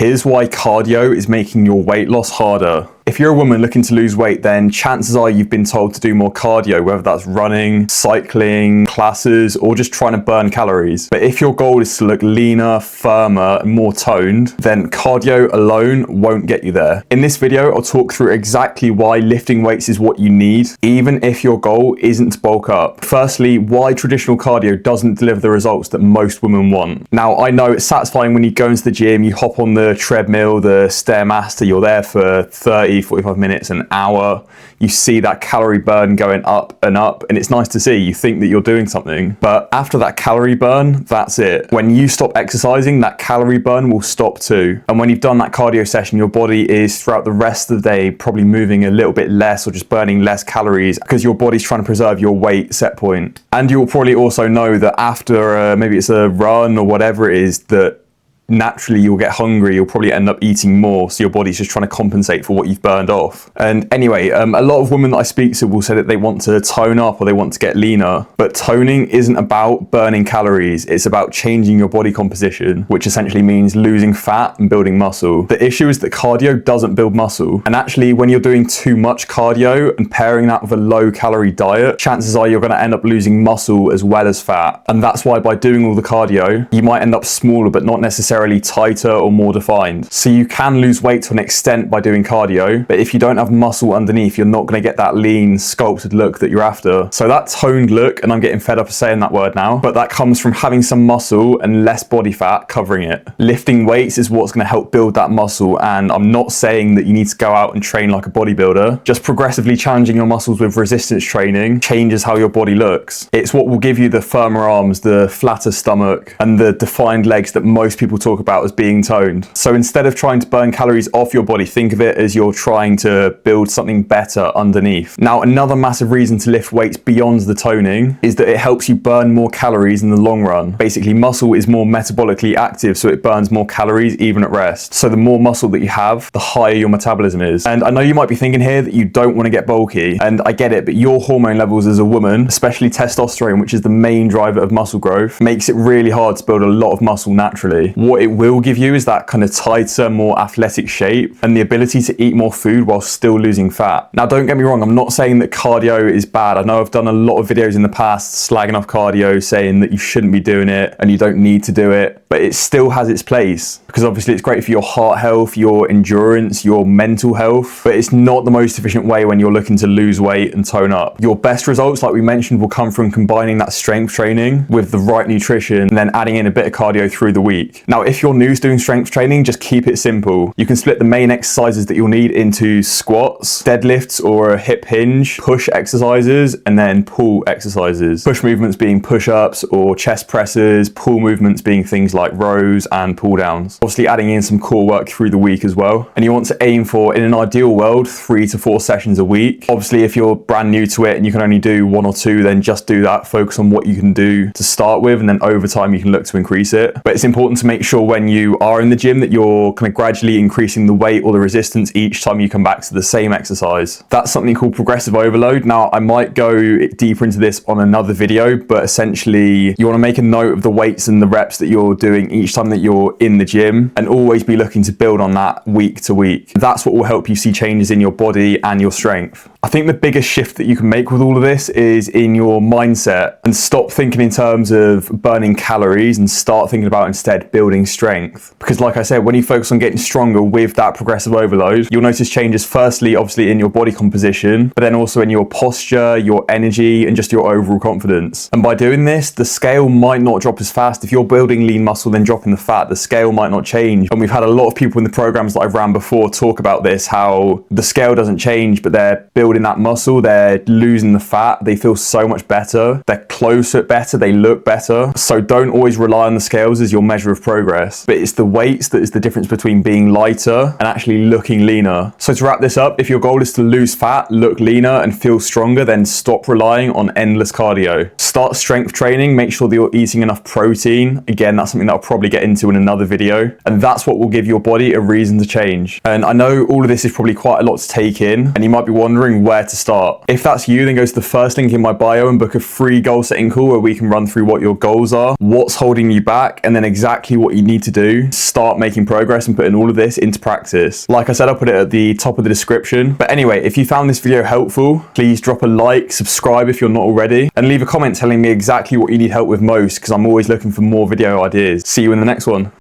Here's why cardio is making your weight loss harder. If you're a woman looking to lose weight, then chances are you've been told to do more cardio, whether that's running, cycling, classes, or just trying to burn calories. But if your goal is to look leaner, firmer, and more toned, then cardio alone won't get you there. In this video, I'll talk through exactly why lifting weights is what you need, even if your goal isn't to bulk up. Firstly, why traditional cardio doesn't deliver the results that most women want. Now, I know it's satisfying when you go into the gym, you hop on the treadmill, the Stairmaster, you're there for 45 minutes, an hour, you see that calorie burn going up, and it's nice to see. You think that you're doing something, but after that calorie burn, that's it. When you stop exercising, that calorie burn will stop too. And when you've done that cardio session, your body is throughout the rest of the day probably moving a little bit less or just burning less calories because your body's trying to preserve your weight set point. And you'll probably also know that after maybe it's a run or whatever it is, that naturally you'll get hungry, you'll probably end up eating more, so your body's just trying to compensate for what you've burned off. And anyway, a lot of women that I speak to will say that they want to tone up or they want to get leaner, but toning isn't about burning calories, it's about changing your body composition, which essentially means losing fat and building muscle. The issue is that cardio doesn't build muscle, and actually when you're doing too much cardio and pairing that with a low calorie diet, chances are you're going to end up losing muscle as well as fat. And that's why by doing all the cardio, you might end up smaller but not necessarily tighter or more defined. So you can lose weight to an extent by doing cardio, but if you don't have muscle underneath, you're not going to get that lean, sculpted look that you're after. So that toned look, and I'm getting fed up of saying that word now, but that comes from having some muscle and less body fat covering it. Lifting weights is what's going to help build that muscle, and I'm not saying that you need to go out and train like a bodybuilder. Just progressively challenging your muscles with resistance training changes how your body looks. It's what will give you the firmer arms, the flatter stomach, and the defined legs that most people talk about as being toned. So instead of trying to burn calories off your body, think of it as you're trying to build something better underneath. Now, another massive reason to lift weights beyond the toning is that it helps you burn more calories in the long run. Basically, muscle is more metabolically active, so it burns more calories even at rest. So the more muscle that you have, the higher your metabolism is. And I know you might be thinking here that you don't want to get bulky, and I get it, but your hormone levels as a woman, especially testosterone, which is the main driver of muscle growth, makes it really hard to build a lot of muscle naturally. What it will give you is that kind of tighter, more athletic shape and the ability to eat more food while still losing fat. Now, don't get me wrong, I'm not saying that cardio is bad. I know I've done a lot of videos in the past slagging off cardio, saying that you shouldn't be doing it and you don't need to do it, but it still has its place because obviously it's great for your heart health, your endurance, your mental health, but it's not the most efficient way when you're looking to lose weight and tone up. Your best results, like we mentioned, will come from combining that strength training with the right nutrition and then adding in a bit of cardio through the week. Now, if you're new to doing strength training, just keep it simple. You can split the main exercises that you'll need into squats, deadlifts or a hip hinge, push exercises, and then pull exercises. Push movements being push-ups or chest presses, pull movements being things like rows and pull downs. Obviously adding in some core work through the week as well. And you want to aim for, in an ideal world, 3 to 4 sessions a week. Obviously, if you're brand new to it and you can only do 1 or 2, then just do that. Focus on what you can do to start with, and then over time you can look to increase it. But it's important to make sure when you are in the gym that you're kind of gradually increasing the weight or the resistance each time you come back to the same exercise. That's something called progressive overload. Now, I might go deeper into this on another video, but essentially you want to make a note of the weights and the reps that you're doing each time that you're in the gym and always be looking to build on that week to week. That's what will help you see changes in your body and your strength. I think the biggest shift that you can make with all of this is in your mindset, and stop thinking in terms of burning calories and start thinking about instead building strength. Because like I said, when you focus on getting stronger with that progressive overload, you'll notice changes firstly, obviously in your body composition, but then also in your posture, your energy, and just your overall confidence. And by doing this, the scale might not drop as fast. If you're building lean muscle, then dropping the fat, the scale might not change. And we've had a lot of people in the programs that I've ran before talk about this, how the scale doesn't change, but they're building that muscle, they're losing the fat, they feel so much better, their clothes fit better, they look better. So don't always rely on the scales as your measure of progress, but it's the weights that is the difference between being lighter and actually looking leaner. So to wrap this up, if your goal is to lose fat, look leaner, and feel stronger, then stop relying on endless cardio. Start strength training, make sure that you're eating enough protein. Again, that's something that I'll probably get into in another video, and that's what will give your body a reason to change. And I know all of this is probably quite a lot to take in, and you might be wondering where to start. If that's you, then go to the first link in my bio and book a free goal setting call where we can run through what your goals are, what's holding you back, and then exactly what you you need to do. Start making progress and putting all of this into practice. Like I said, I'll put it at the top of the description. But anyway, if you found this video helpful, please drop a like, subscribe if you're not already, and leave a comment telling me exactly what you need help with most, because I'm always looking for more video ideas. See you in the next one.